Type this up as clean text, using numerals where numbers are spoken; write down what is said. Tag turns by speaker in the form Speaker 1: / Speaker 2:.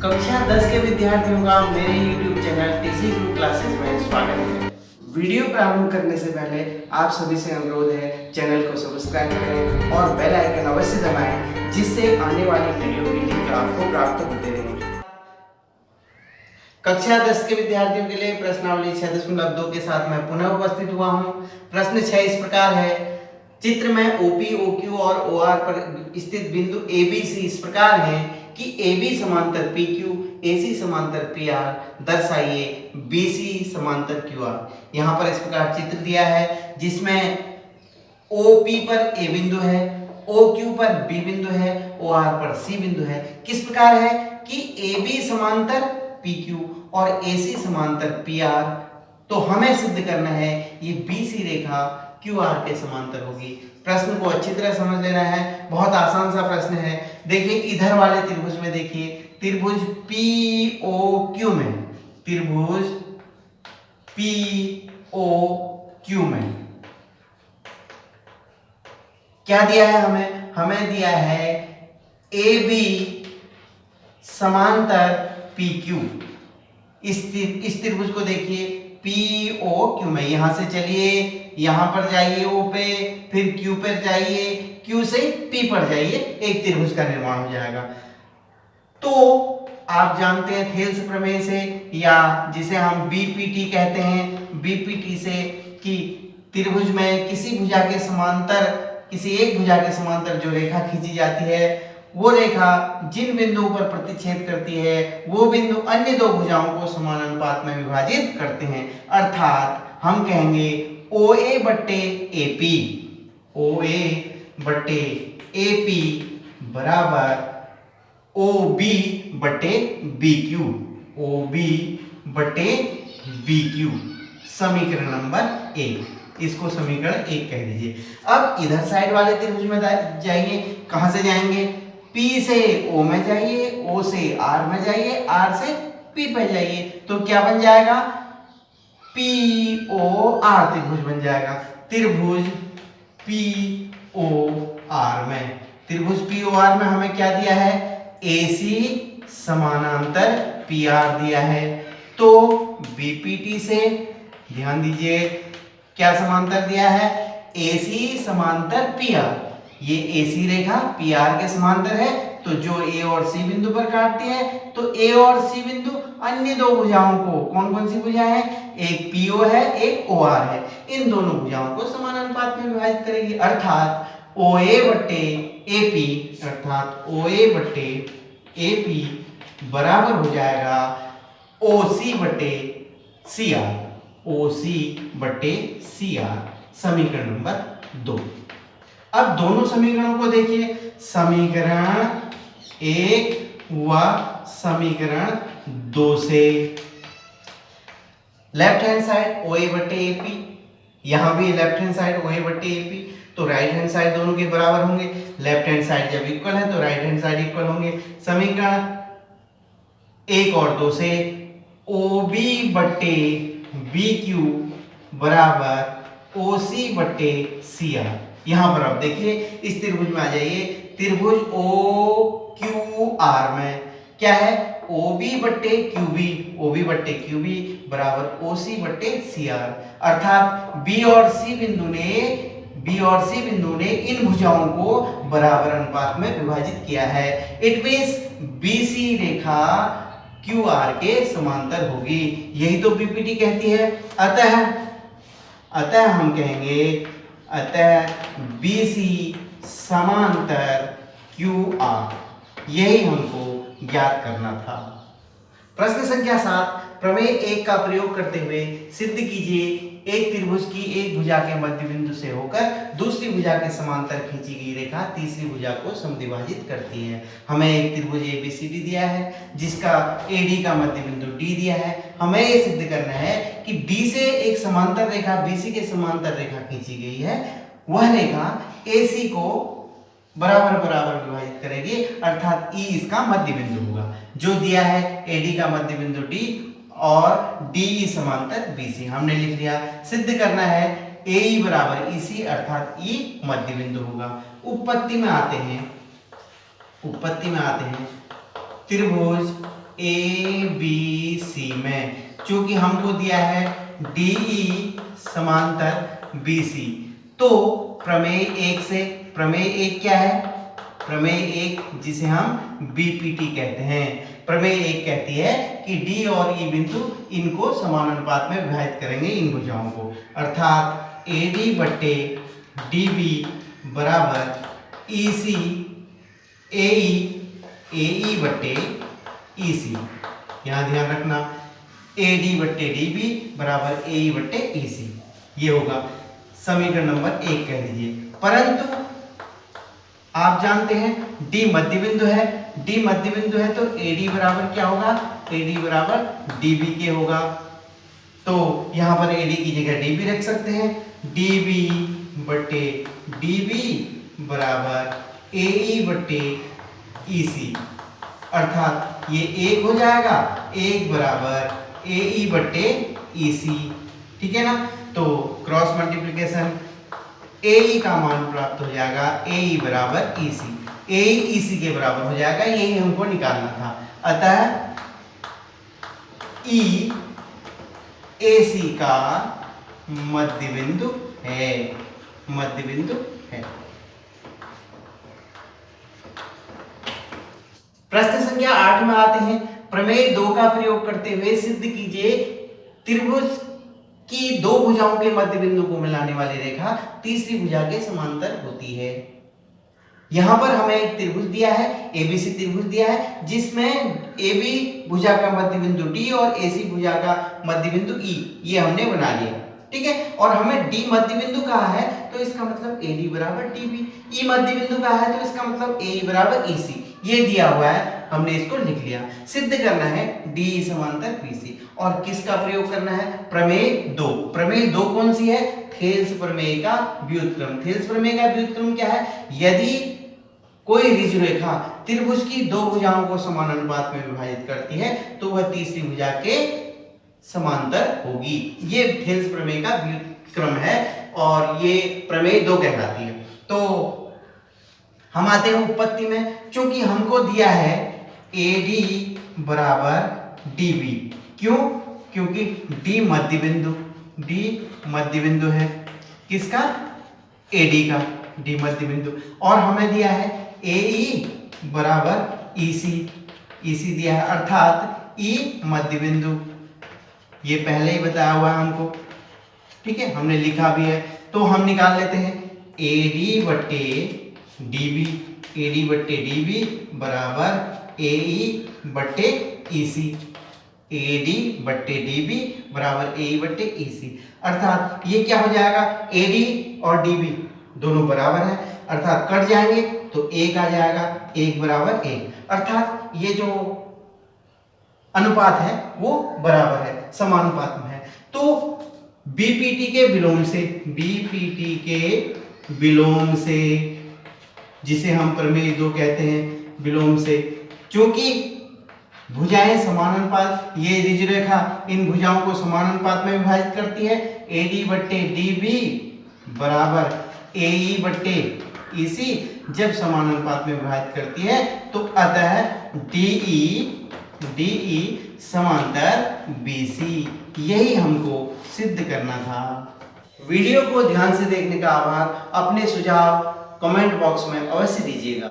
Speaker 1: कक्षा 10 के विद्यार्थियों का मेरे YouTube channel TC group classes में स्वागत है। वीडियो प्रारंभ करने से पहले आप सभी से अनुरोध है, चैनल को सब्सक्राइब करें और बेल आइकन अवश्य दबाएं, जिससे आने वाली वीडियो की लिंक आपको प्राप्त होते रहे। कक्षा 10 के विद्यार्थियों के लिए प्रश्नावली 6.2 के साथ मैं पुनः उपस्थित हुआ हूँ। प्रश्न 6 इस प्रकार है। चित्र में OP, OQ और OR पर स्थित बिंदु ABC इस प्रकार है कि AB समांतर PQ, AC समांतर PR दर्शाइए BC समांतर QR। यहाँ पर इस प्रकार चित्र दिया है जिसमें OP पर A बिंदु है, OQ पर B बिंदु है, OR पर C बिंदु है। किस प्रकार है कि AB समांतर PQ और AC समांतर PR, तो हमें सिद्ध करना है ये BC रेखा QR के समांतर होगी। प्रश्न को अच्छी तरह समझ लेना है, बहुत आसान सा प्रश्न है। देखिए इधर वाले त्रिभुज में, देखिए त्रिभुज POQ में, त्रिभुज POQ में क्या दिया है हमें दिया है AB समांतर PQ। इस त्रिभुज को देखिए POQ में, यहां से चलिए यहां पर जाइए O पे, फिर Q पर जाइए, Q से P पर जाइए, एक त्रिभुज का निर्माण हो जाएगा। तो आप जानते हैं थेल्स प्रमेय से, या जिसे हम BPT कहते हैं, BPT से, कि त्रिभुज में किसी भुजा के समांतर, किसी एक भुजा के समांतर जो रेखा खींची जाती है, वो रेखा जिन बिंदुओं पर प्रतिच्छेद करती है वो बिंदु अन्य दो भुजाओं को समान अनुपात में विभाजित करते हैं। अर्थात हम कहेंगे OA बट्टे AP, OA बट्टे AP बराबर OB बट्टे BQ, OB बट्टे BQ। समीकरण नंबर 1, इसको समीकरण 1 कह दीजिए। अब इधर साइड वाले त्रिभुज में जाइए। कहां से जाएंगे? P से O में जाइए, O से R में जाइए, R से P पे जाइए, तो क्या बन जाएगा? POR त्रिभुज बन जाएगा। त्रिभुज POR में, त्रिभुज POR में हमें क्या दिया है? AC समानांतर PR दिया है। तो BPT से ध्यान दीजिए क्या समांतर दिया है? AC समांतर PR। ये AC रेखा PR के समांतर है, तो जो A और C बिंदु पर काटती है, तो A और C बिंदु अन्य दो भुजाओं को, कौन कौन सी भुजा है? एक PO है, एक OR है, इन दोनों भुजाओं को समान अनुपात में विभाजित करेगी। अर्थात OA बट्टे AP, अर्थात OA बट्टे AP बराबर हो जाएगा OC बट्टे CR, OC बट्टे CR। समीकरण नंबर 2। अब दोनों समीकरणों को देखिए, समीकरण 1 व समीकरण 2 से। लेफ्ट हैंड साइड OA बट्टे AP, यहां भी लेफ्ट हैंड साइड OA बट्टे AP, तो राइट हैंड साइड दोनों के बराबर होंगे। लेफ्ट हैंड साइड जब इक्वल है तो राइट हैंड साइड इक्वल होंगे। समीकरण 1 और 2 से OB बट्टे BQ बराबर OC बट्टे CR। यहां पर आप देखिए इस त्रिभुज में आ जाइए, त्रिभुज OQR में क्या है? OB बट्टे QB, OB बट्टे QB बराबर OC बट्टे CR। अर्थात B और C बिंदु ने इन भुजाओं को बराबर अनुपात में विभाजित किया है। It means BC Rekha QR के समांतर होगी। यही तो BPT कहती है। अतः हम कहेंगे, अतः BC समांतर QR, यही हमको ज्ञात करना था। प्रश्न संख्या 7, प्रमेय 1 का प्रयोग करते हुए सिद्ध कीजिए एक त्रिभुज की एक भुजा के मध्य बिंदु से होकर दूसरी भुजा के समांतर खींची गई रेखा तीसरी भुजा को समद्विभाजित करती है। हमें एक त्रिभुज ABCD दिया है जिसका AD का मध्य बिंदु D दिया है। हमें यह सिद्ध करना है कि D से एक समांतर रेखा BC के समांतर रेखा खींची गई है, वह रेखा AC को बराबर बराबर विभाजित करेगी, अर्थात E इसका मध्य बिंदु होगा। जो दिया है AD का मध्य बिंदु D और DE समांतर BC, हमने लिख लिया। सिद्ध करना है AE बराबर EC, अर्थात E मध्य बिंदु होगा। उत्पत्ति में आते हैं, त्रिभुज ए बी सी में, चूंकि हमको दिया है डीई समांतर बीसी, तो प्रमेय एक से, प्रमेय एक क्या है, प्रमेय एक जिसे हम बीपीटी कहते हैं, प्रमेय एक कहती है कि डी और ई बिंदु इनको समान अनुपात में विभाजित करेंगे इन भुजाओं को, अर्थात एडी बट्टे डीबी बराबर ईसी एई बट्टे ईसी। यहाँ ध्यान रखना, एडी बट्टे डीबी बराबर एई बट्टे ईसी, ये होगा समीकरण नंबर एक कह दीजिए। परंतु आप जानते हैं डी मध्य बिंदु है, डी मध्य बिंदु है तो एडी बराबर क्या होगा, एडी बराबर डीबी के होगा, तो यहां पर एडी की जगह डीबी रख सकते हैं, डीबी बट्टे डीबी बराबर एई बट्टे ईसी, अर्थात ये एक हो जाएगा, एक बराबर एई बट्टे ईसी, ठीक है ना। तो क्रॉस मल्टीप्लिकेशन एई का मान प्राप्त हो जाएगा, एई बराबर ईसी, एई ईसी के बराबर हो जाएगा, यही हमको निकालना था। अतः ई एसी का मध्य बिंदु है, मध्य बिंदु है। प्रश्न संख्या 8 में आते हैं, प्रमेय 2 का प्रयोग करते हुए सिद्ध कीजिए त्रिभुज की दो भुजाओं के मध्य बिंदु को मिलाने वाली रेखा तीसरी भुजा के समांतर होती है। यहां पर हमें एक त्रिभुज दिया है, एबीसी त्रिभुज दिया है, जिसमें एबी भुजा का मध्य बिंदु डी और एसी भुजा का मध्य बिंदु ई, ये हमने बना लिया, ठीक है। और हमें डी मध्य बिंदु कहा है तो इसका मतलब एडी बराबर डीबी, ई मध्य बिंदु कहा है तो इसका मतलब एई बराबर ईसी, ये दिया हुआ है, हमने इसको लिख लिया। सिद्ध करना है डी समांतर बीसी, और किसका प्रयोग करना है, प्रमेय 2। प्रमेय 2 कौन सी है, थेल्स प्रमेय का व्युत्क्रम। थेल्स प्रमेय का व्युत्क्रम क्या है, यदि कोई ऋजु रेखा त्रिभुज की दो भुजाओं को समान अनुपात में विभाजित करती है तो वह तीसरी भुजा के समांतर होगी, ये थेल्स प्रमेय का व्युत्क्रम है और ये प्रमेय 2 कहलाती है। तो हम आते हैं उत्पत्ति में, क्योंकि हमको दिया है एडी बराबर डीबी, क्यों, क्योंकि डी मध्य बिंदु है, किसका, एडी का, डी मध्य बिंदु, और हमें दिया है एई बराबर ईसी दिया है, अर्थात ई मध्य बिंदु, ये पहले ही बताया हुआ है हमको, ठीक है, हमने लिखा भी है। तो हम निकाल लेते हैं एडी बट्टे डीबी बराबर एई बट्टे ईसी, एडी बट्टे डीबी बराबर एई बट्टे ईसी, अर्थात ये क्या हो जाएगा, एडी और डीबी दोनों बराबर है, अर्थात कट जाएंगे तो 1 आ जाएगा, 1 बराबर 1, अर्थात ये जो अनुपात है वो बराबर है, समानुपात में है। तो बीपीटी के विलोम से जिसे हम प्रमेय 2 कहते हैं, विलोम से, क्योंकि भुजाएं समानानुपात, ये ऋजु रेखा इन भुजाओं को समानानुपात में विभाजित करती है, एडी बट्टे डीबी बराबर एई बट्टे ईसी, जब समानानुपात में विभाजित करती है तो अतः डीई समांतर बीसी, यही हमको सिद्ध करना था। वीडियो को ध्यान से देखने का आभार। अपने सुझाव कमेंट बॉक्स में अवश्य दीजिएगा।